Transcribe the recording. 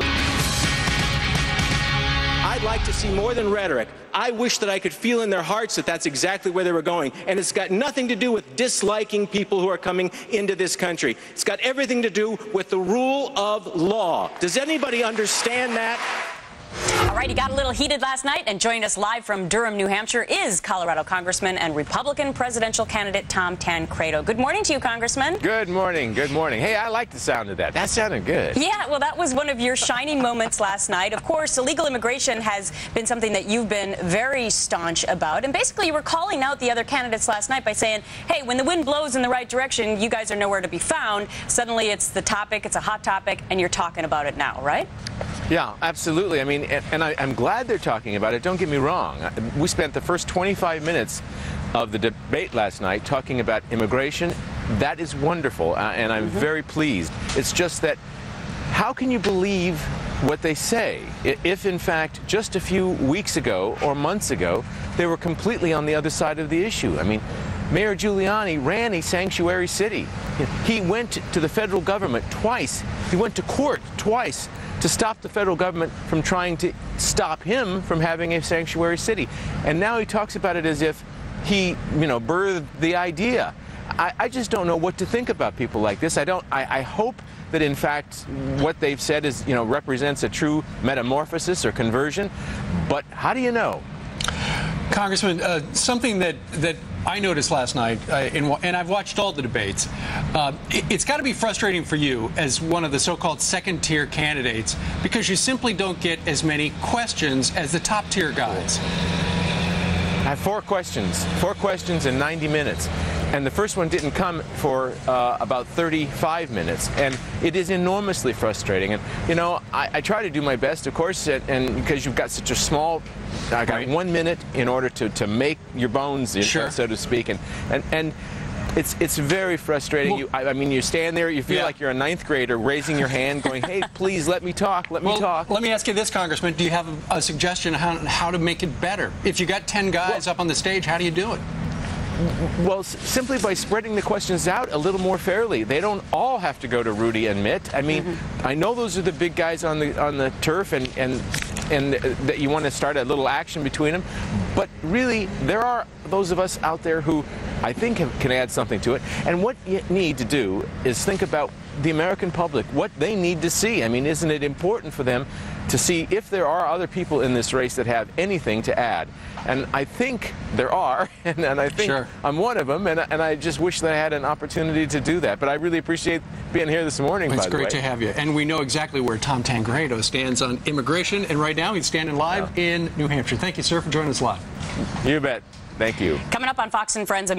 I'd like to see more than rhetoric. I wish that I could feel in their hearts that that's exactly where they were going. And it's got nothing to do with disliking people who are coming into this country. It's got everything to do with the rule of law. Does anybody understand that? All right, he got a little heated last night, and joining us live from Durham, New Hampshire is Colorado Congressman and Republican presidential candidate Tom Tancredo. Good morning to you, Congressman. Good morning. Good morning. Hey, I like the sound of that. That sounded good. Yeah, well, that was one of your shining moments last night. Of course, illegal immigration has been something that you've been very staunch about. And basically, you were calling out the other candidates last night by saying, hey, when the wind blows in the right direction, you guys are nowhere to be found. Suddenly, it's the topic, it's a hot topic, and you're talking about it now, right? Yeah, absolutely. I mean, and I'm glad they're talking about it. Don't get me wrong. We spent the first 25 minutes of the debate last night talking about immigration. That is wonderful, and I'm very pleased. It's just that how can you believe what they say if, in fact, just a few weeks ago or months ago, they were completely on the other side of the issue? I mean, Mayor Giuliani ran a sanctuary city. He went to the federal government twice. He went to court twice to stop the federal government from trying to stop him from having a sanctuary city. And now he talks about it as if he, birthed the idea. I just don't know what to think about people like this. I hope that, in fact, what they've said is, represents a true metamorphosis or conversion. But how do you know? Congressman, something that I noticed last night, and I've watched all the debates, it's got to be frustrating for you as one of the so-called second-tier candidates because you simply don't get as many questions as the top-tier guys. I have four questions in 90 minutes. And the first one didn't come for about 35 minutes. And it is enormously frustrating. And, I try to do my best, of course, and because you've got such a small, I got 1 minute in order to make your bones, so to speak. And it's very frustrating. Well, you stand there, you feel like you're a ninth grader raising your hand going, hey, please let me talk, let me talk. Let me ask you this, Congressman. Do you have a suggestion on how to make it better? If you got 10 guys up on the stage, how do you do it? Well, simply by spreading the questions out a little more fairly. They don't all have to go to Rudy and Mitt. I mean, I know those are the big guys on the turf, and that you want to start a little action between them. But really, there are those of us out there who I think can add something to it. And what you need to do is think about the American public, what they need to see. I mean, isn't it important for them to see if there are other people in this race that have anything to add? And I think there are, and I think I'm one of them, and I just wish that I had an opportunity to do that. But I really appreciate being here this morning, by the way. It's great to have you. And we know exactly where Tom Tancredo stands on immigration, and right now he's standing live in New Hampshire. Thank you, sir, for joining us live. You bet. Thank you. Coming up on Fox and Friends.